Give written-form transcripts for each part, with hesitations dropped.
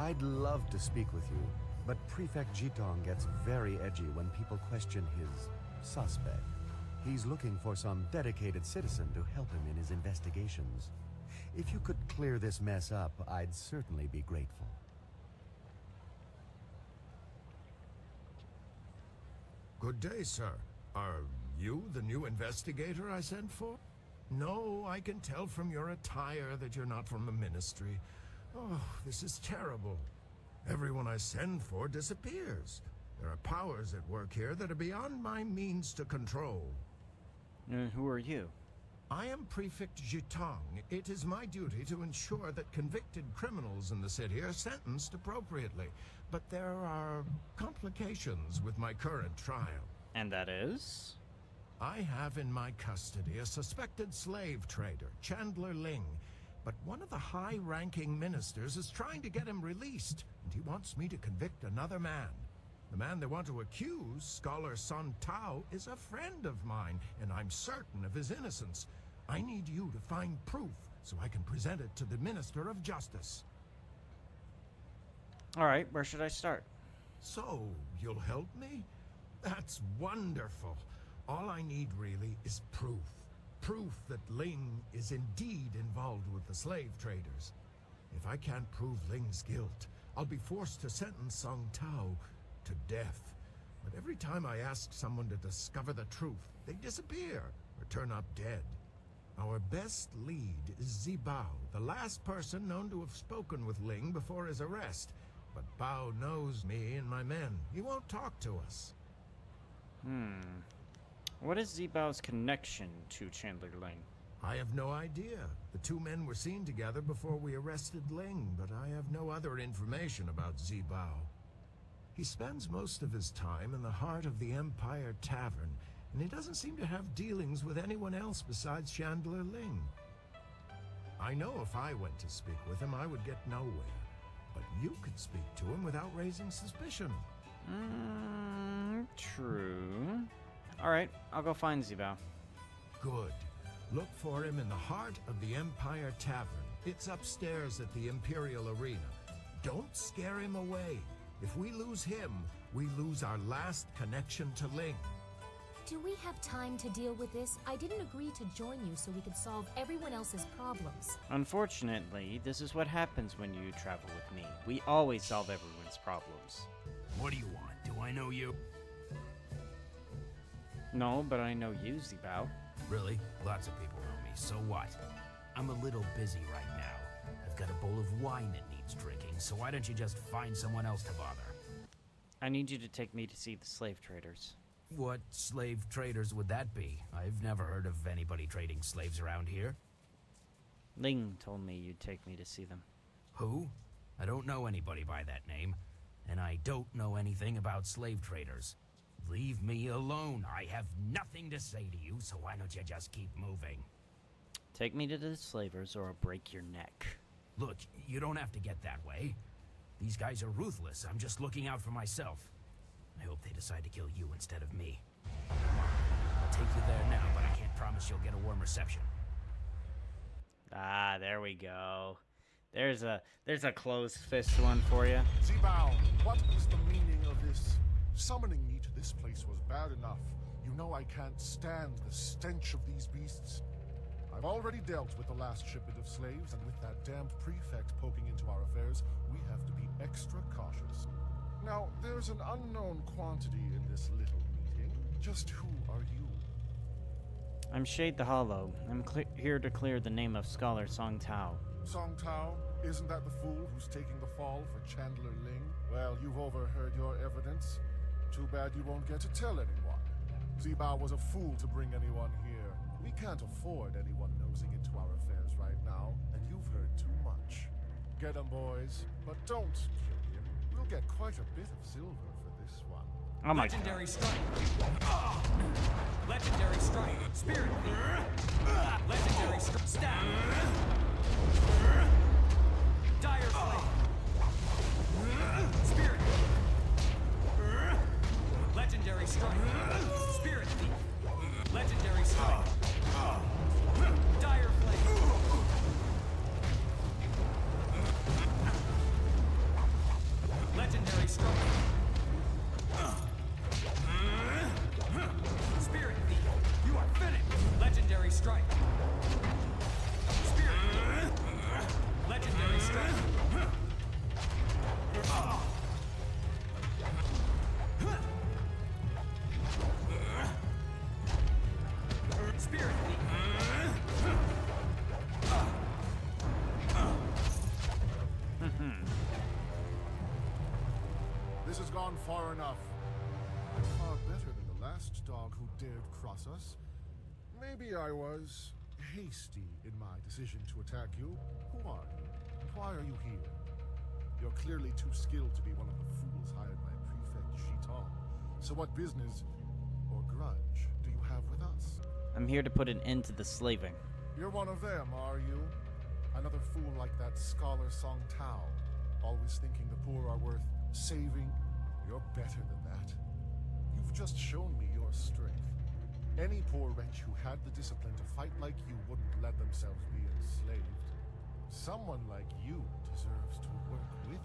I'd love to speak with you, but Prefect Jitong gets very edgy when people question his suspect. He's looking for some dedicated citizen to help him in his investigations. If you could clear this mess up, I'd certainly be grateful. Good day, sir. Are you the new investigator I sent for? No, I can tell from your attire that you're not from the Ministry. Oh, this is terrible. Everyone I send for disappears. There are powers at work here that are beyond my means to control. And who are you? I am Prefect Jitong. It is my duty to ensure that convicted criminals in the city are sentenced appropriately. But there are complications with my current trial. And that is? I have in my custody a suspected slave trader, Chandler Ling. But one of the high-ranking ministers is trying to get him released, and he wants me to convict another man. The man they want to accuse, Scholar Sun Tao, is a friend of mine, and I'm certain of his innocence. I need you to find proof so I can present it to the Minister of Justice. Alright, where should I start? So, you'll help me? That's wonderful. All I need, really, is proof. Proof that Ling is indeed involved with the slave traders. If I can't prove Ling's guilt, I'll be forced to sentence Song Tao to death. But every time I ask someone to discover the truth, they disappear or turn up dead. Our best lead is Zibao, the last person known to have spoken with Ling before his arrest. But Bao knows me and my men. He won't talk to us. What is Zibao's connection to Chandler Ling? I have no idea. The two men were seen together before we arrested Ling, but I have no other information about Zibao. He spends most of his time in the heart of the Empire Tavern, and he doesn't seem to have dealings with anyone else besides Chandler Ling. I know if I went to speak with him, I would get nowhere. But you could speak to him without raising suspicion. True. Alright, I'll go find Zibao. Good. Look for him in the heart of the Empire Tavern. It's upstairs at the Imperial Arena. Don't scare him away. If we lose him, we lose our last connection to Ling. Do we have time to deal with this? I didn't agree to join you so we could solve everyone else's problems. Unfortunately, this is what happens when you travel with me. We always solve everyone's problems. What do you want? Do I know you? No, but I know you, Zibao. Really? Lots of people know me, so what? I'm a little busy right now. I've got a bowl of wine that needs drinking, so why don't you just find someone else to bother? I need you to take me to see the slave traders. What slave traders would that be? I've never heard of anybody trading slaves around here. Ling told me you'd take me to see them. Who? I don't know anybody by that name, and I don't know anything about slave traders. Leave me alone. I have nothing to say to you, so why don't you just keep moving? Take me to the slavers or I'll break your neck. Look, you don't have to get that way. These guys are ruthless. I'm just looking out for myself. I hope they decide to kill you instead of me. Come on. I'll take you there now, but I can't promise you'll get a warm reception. Ah, there we go. There's a closed fist one for you. Zibao, what is the meaning of this? Summoning me to this place was bad enough. You know I can't stand the stench of these beasts. I've already dealt with the last shipment of slaves, and with that damned prefect poking into our affairs, we have to be extra cautious. Now, there's an unknown quantity in this little meeting. Just who are you? I'm Shade the Hollow. I'm here to clear the name of Scholar Song Tao. Song Tao? Isn't that the fool who's taking the fall for Chandler Ling? Well, you've overheard your evidence. Too bad you won't get to tell anyone. Zibao was a fool to bring anyone here. We can't afford anyone nosing into our affairs right now, and you've heard too much. Get him, boys, but don't kill him. We'll get quite a bit of silver for this one. Oh my Legendary God. strike. Legendary strike. Spirit thief. Legendary strike. Stab. Dire flame. Spirit thief. Legendary strike. Spirit thief. Legendary strike. Dire flame. strike. Spirit Thief, you are finished. Legendary strike. Spirit Thief. Legendary strike. Spirit Thief. This has gone far enough. I'm far better than the last dog who dared cross us. Maybe I was hasty in my decision to attack you. Who are you? And why are you here? You're clearly too skilled to be one of the fools hired by Prefect Jade. So what business or grudge do you have with us? I'm here to put an end to the slaving. You're one of them, are you? Another fool like that scholar Song Tao, always thinking the poor are worth saving. You're better than that. You've just shown me your strength. Any poor wretch who had the discipline to fight like you wouldn't let themselves be enslaved. Someone like you deserves to work with me,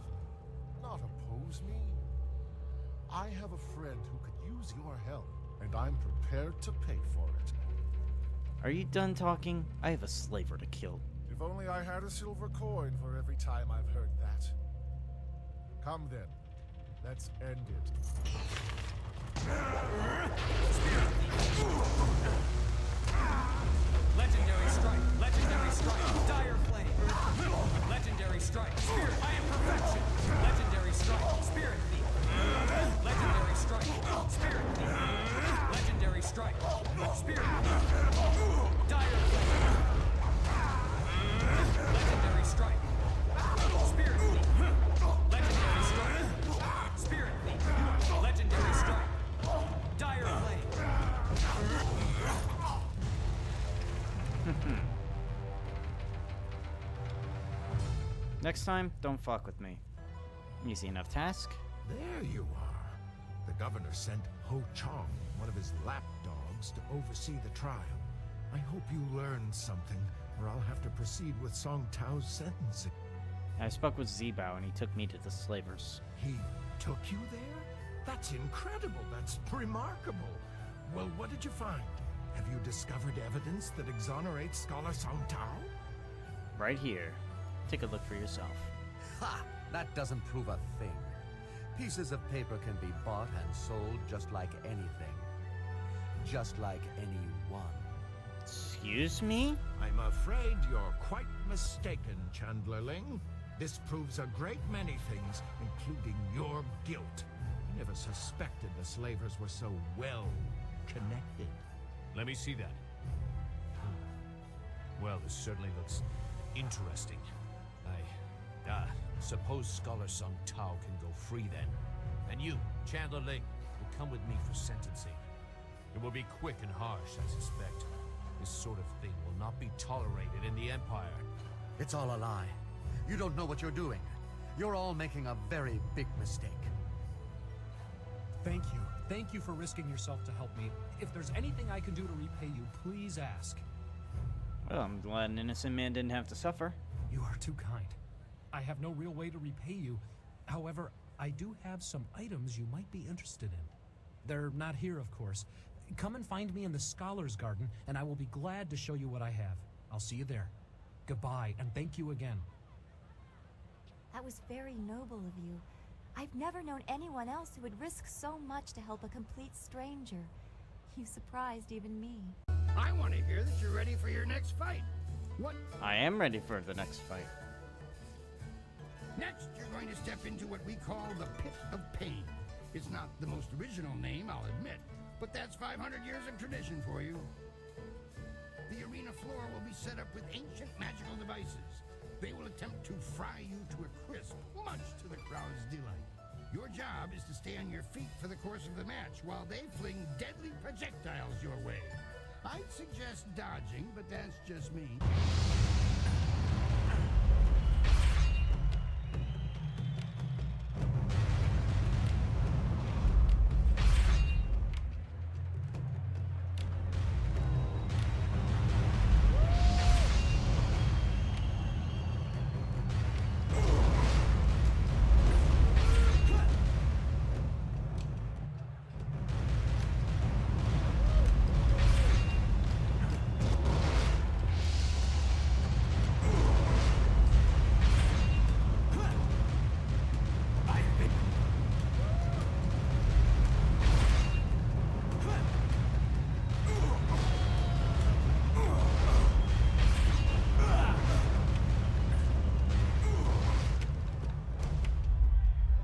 not oppose me. I have a friend who could use your help, and I'm prepared to pay for it. Are you done talking? I have a slaver to kill. If only I had a silver coin for every time I've heard that. Come then. Let's end it. Legendary strike. Legendary strike. Dire flame. Legendary strike. Spirit. I am perfection. Legendary strike. Spirit Thief. Legendary strike. Spirit Thief. Legendary strike. Spirit Thief. Dire flame. Legendary strike. Spirit Thief. Legendary strike. Spirit Thief. Legendary strike. Dire flame. Next time, don't fuck with me. Easy enough task. There you are. The governor sent Ho Chong, one of his lapdogs, to oversee the trial. I hope you learned something, or I'll have to proceed with Song Tao's sentencing. I spoke with Zebao and he took me to the slavers. He took you there? That's incredible. That's remarkable. Well, what did you find? Have you discovered evidence that exonerates Scholar Song Tao? Right here. Take a look for yourself. Ha! That doesn't prove a thing. Pieces of paper can be bought and sold just like anything. Just like anyone. Excuse me? I'm afraid you're quite mistaken, Chandlerling. This proves a great many things, including your guilt. I never suspected the slavers were so well connected. Let me see that. Well, this certainly looks interesting. I suppose Scholar Sung Tao can go free then. And you, Chandler Ling, will come with me for sentencing. It will be quick and harsh, I suspect. This sort of thing will not be tolerated in the Empire. It's all a lie. You don't know what you're doing. You're all making a very big mistake. Thank you. Thank you for risking yourself to help me. If there's anything I can do to repay you, please ask. Well, I'm glad an innocent man didn't have to suffer. You are too kind. I have no real way to repay you. However, I do have some items you might be interested in. They're not here, of course. Come and find me in the Scholar's Garden, and I will be glad to show you what I have. I'll see you there. Goodbye, and thank you again. That was very noble of you. I've never known anyone else who would risk so much to help a complete stranger. You surprised even me. I want to hear that you're ready for your next fight. What? I am ready for the next fight. Next, you're going to step into what we call the Pit of Pain. It's not the most original name, I'll admit, but that's 500 years of tradition for you. The arena floor will be set up with ancient magical devices. They will attempt to fry you to a crisp, much to the crowd's delight. Your job is to stay on your feet for the course of the match while they fling deadly projectiles your way. I'd suggest dodging, but that's just me.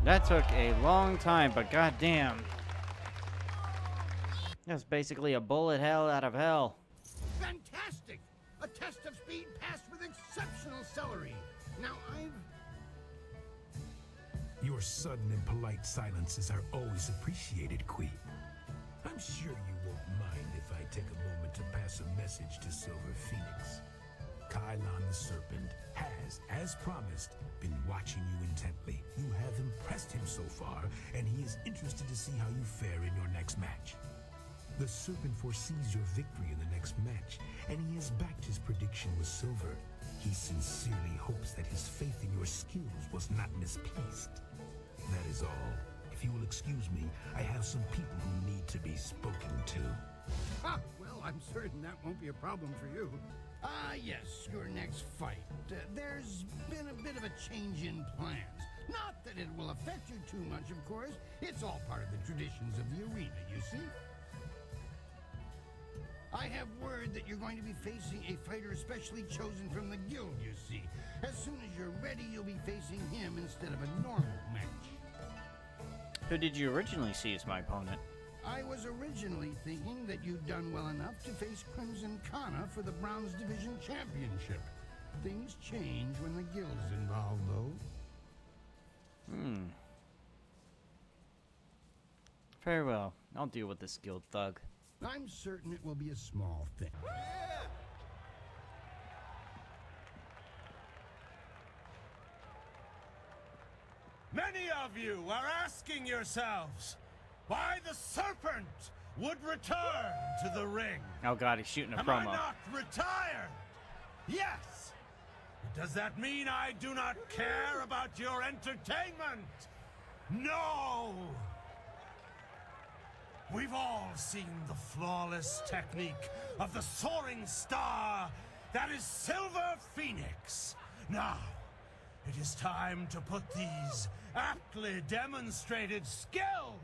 That took a long time, but goddamn. That's basically a bullet hell out of hell. Fantastic! A test of speed passed with exceptional celery. Now Your sudden and polite silences are always appreciated, Queen. I'm sure you won't mind if I take a moment to pass a message to Silver Phoenix. Kylon the Serpent has, as promised, been watching you intently. You have impressed him so far, and he is interested to see how you fare in your next match. The Serpent foresees your victory in the next match, and he has backed his prediction with Silver. He sincerely hopes that his faith in your skills was not misplaced. That is all. If you will excuse me, I have some people who need to be spoken to. Ah, well, I'm certain that won't be a problem for you. Yes, your next fight. There's been a bit of a change in plans. Not that it will affect you too much, of course. It's all part of the traditions of the arena, you see. I have word that you're going to be facing a fighter specially chosen from the guild, you see. As soon as you're ready, you'll be facing him instead of a normal match. Who did you originally see as my opponent? I was originally thinking that you'd done well enough to face Crimson Kana for the Bronze Division Championship. Things change when the guild's involved, though. Very well. I'll deal with this guild thug. I'm certain it will be a small thing. Many of you are asking yourselves why the Serpent would return to the ring. Oh god, he's shooting a Am promo. I not retired? Yes. But does that mean I do not care about your entertainment? No. We've all seen the flawless technique of the soaring star that is Silver Phoenix. Now, it is time to put these aptly demonstrated skills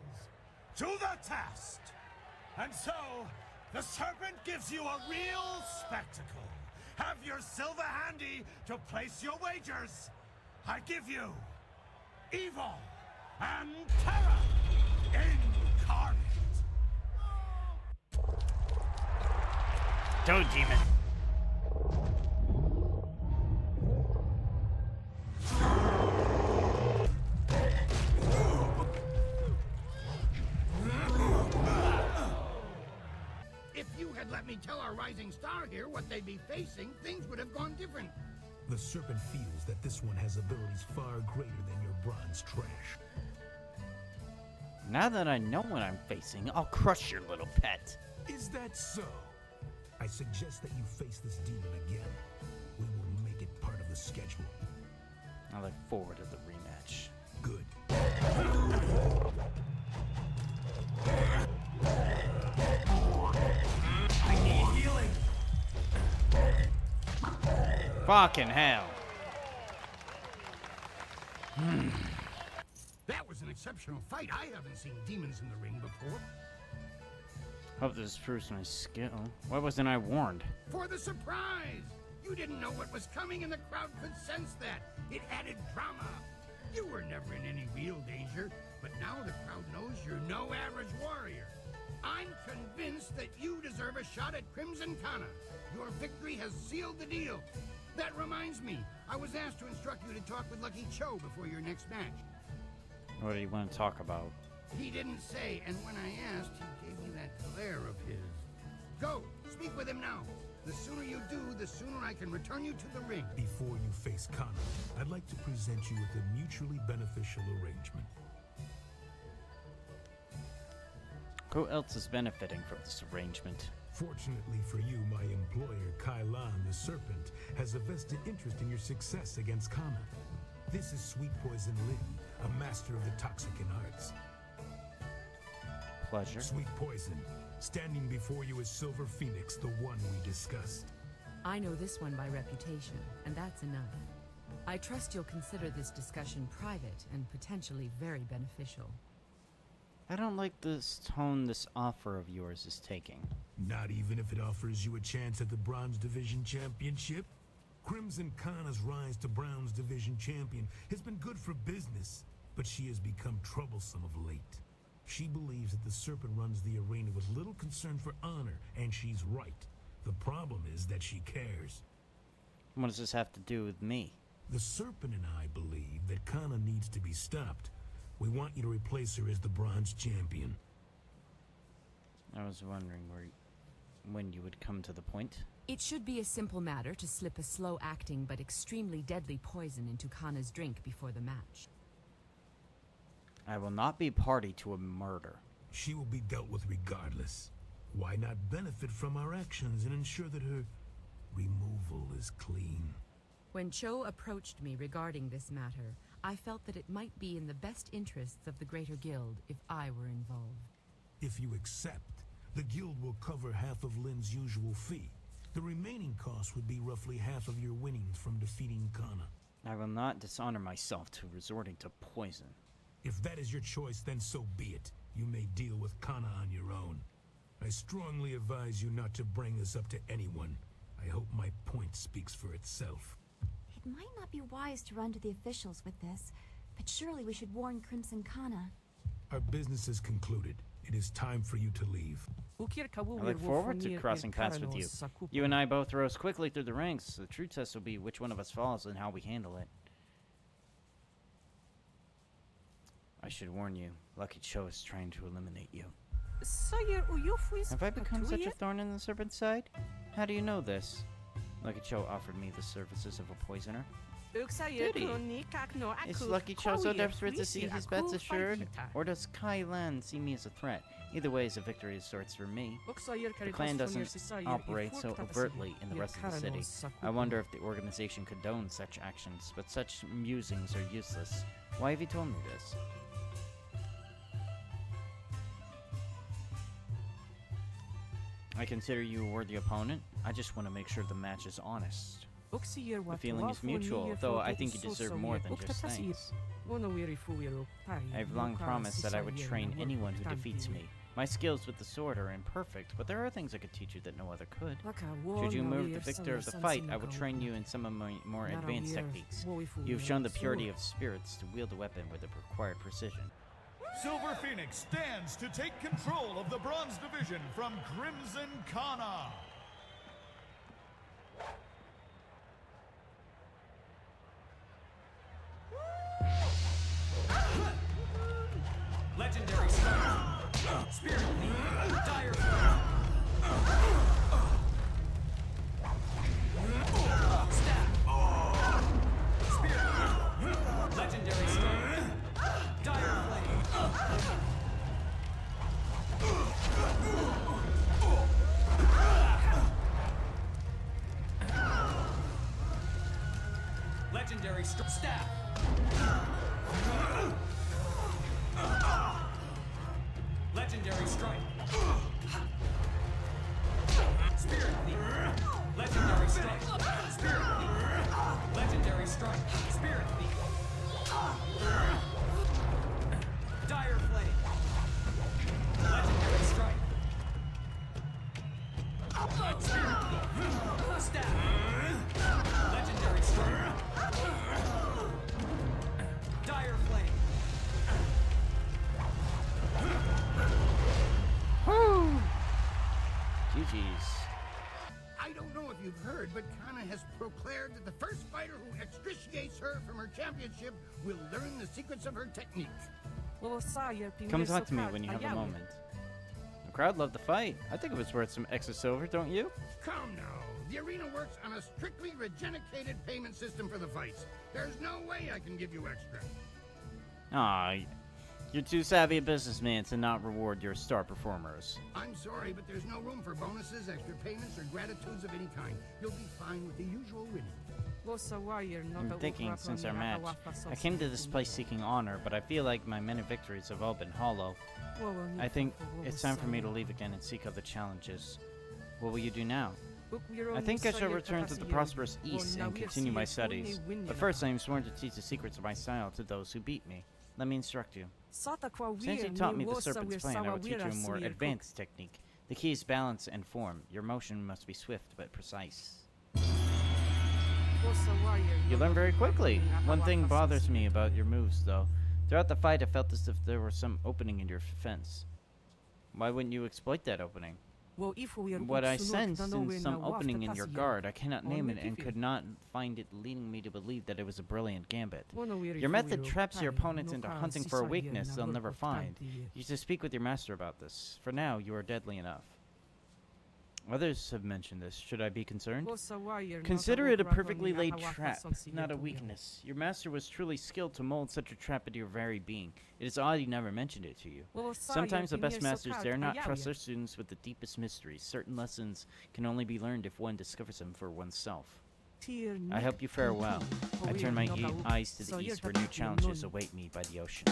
to the test. And so, the Serpent gives you a real spectacle. Have your silver handy to place your wagers. I give you evil and terror incarnate. Toad Demon. If you had let me tell our rising star here what they'd be facing, things would have gone different. The Serpent feels that this one has abilities far greater than your bronze trash. Now that I know what I'm facing, I'll crush your little pet. Is that so? I suggest that you face this demon again. We will make it part of the schedule. I look forward to the rematch. Good. I need healing. Fucking hell. That was an exceptional fight. I haven't seen demons in the ring before. Hope this proves my skill. Why wasn't I warned? For the surprise! You didn't know what was coming and the crowd could sense that. It added drama. You were never in any real danger, but now the crowd knows you're no average warrior. I'm convinced that you deserve a shot at Crimson Kana. Your victory has sealed the deal. That reminds me, I was asked to instruct you to talk with Lucky Cho before your next match. What do you want to talk about? He didn't say, and when I asked, he gave me that glare of his. Go, speak with him now. The sooner you do, the sooner I can return you to the ring. Before you face Kana, I'd like to present you with a mutually beneficial arrangement. Who else is benefiting from this arrangement? Fortunately for you, my employer, Kylon the Serpent, has a vested interest in your success against Kana. This is Sweet Poison Lin, a master of the Toxicant arts. Pleasure. Sweet Poison, standing before you is Silver Phoenix, the one we discussed. I know this one by reputation, and that's enough. I trust you'll consider this discussion private and potentially very beneficial. I don't like this tone this offer of yours is taking. Not even if it offers you a chance at the Bronze Division Championship? Crimson Kana's rise to Bronze Division Champion has been good for business. but she has become troublesome of late. She believes that the Serpent runs the arena with little concern for honor, and she's right. The problem is that she cares. What does this have to do with me? The Serpent and I believe that Kana needs to be stopped. We want you to replace her as the Bronze Champion. I was wondering when you would come to the point. It should be a simple matter to slip a slow-acting but extremely deadly poison into Kana's drink before the match. I will not be party to a murder. She will be dealt with regardless. Why not benefit from our actions and ensure that her removal is clean? When Cho approached me regarding this matter, I felt that it might be in the best interests of the Greater Guild if I were involved. If you accept, the guild will cover half of Lin's usual fee. The remaining cost would be roughly half of your winnings from defeating Kana. I will not dishonor myself to resorting to poison. If that is your choice, then so be it. You may deal with Kana on your own. I strongly advise you not to bring this up to anyone. I hope my point speaks for itself. It might not be wise to run to the officials with this, but surely we should warn Crimson Kana. Our business is concluded. It is time for you to leave. I look forward to crossing paths with you. You and I both rose quickly through the ranks. The true test will be which one of us falls and how we handle it. I should warn you, Lucky Cho is trying to eliminate you. Have I become such a thorn in the serpent's side? How do you know this? Lucky Cho offered me the services of a poisoner. Did he? Is Lucky Cho so desperate to see his bets assured? Or does Kai Lan see me as a threat? Either way is a victory of sorts for me. The clan doesn't operate so overtly in the rest of the city. I wonder if the organization condones such actions, but such musings are useless. Why have you told me this? I consider you a worthy opponent. I just want to make sure the match is honest. The feeling is mutual, though I think you deserve more than just thanks. I have long promised that I would train anyone who defeats me. My skills with the sword are imperfect, but there are things I could teach you that no other could. Should you move the victor of the fight, I will train you in some of my more advanced techniques. You have shown the purity of spirits to wield a weapon with the required precision. Silver Phoenix stands to take control of the Bronze Division from Crimson Kana. Legendary strike. Spirit Lead. Dire Flame. Stab. Spirit Lead. Legendary strike. Dire Flame. Legendary stab. Legendary strike. Spirit Leap. Legendary strike. Spirit Leap. Legendary strike. Spirit Leap. Dire Flame. Legendary strike. Spirit Leap. Stab. Legendary strike. Dire Flame. GG's. I don't know if you've heard, but Kana has proclaimed that the first fighter who extriciates her from her championship will learn the secrets of her technique. Come talk to me when you have a moment. The crowd loved the fight. I think it was worth some extra silver, don't you? Come now. The arena works on a strictly regenicated payment system for the fights. There's no way I can give you extra. Aw, you're too savvy a businessman to not reward your star performers. I'm sorry, but there's no room for bonuses, extra payments, or gratitudes of any kind. You'll be fine with the usual winning. I'm thinking, since our match, I came to this place seeking honor, but I feel like my many victories have all been hollow. I think it's time for me to leave again and seek other challenges. What will you do now? I think I shall return to the prosperous East and continue my studies. But first, I am sworn to teach the secrets of my style to those who beat me. Let me instruct you. Since you taught me the serpent's plan, I will teach you a more advanced technique. The key is balance and form. Your motion must be swift but precise. You learn very quickly. One thing bothers me about your moves, though. Throughout the fight, I felt as if there was some opening in your fence. Why wouldn't you exploit that opening? What I sensed in some opening in your guard, I cannot name it and could not find it leading me to believe that it was a brilliant gambit. Your method traps your opponents into hunting for a weakness they'll never find. You should speak with your master about this. For now, you are deadly enough. Others have mentioned this. Should I be concerned? Consider it a perfectly laid trap, not a weakness. Your master was truly skilled to mold such a trap into your very being. It is odd he never mentioned it to you. Sometimes the best masters dare not trust their students with the deepest mysteries. Certain lessons can only be learned if one discovers them for oneself. I hope you fare well. I turn my eyes to the east where new challenges await me by the ocean.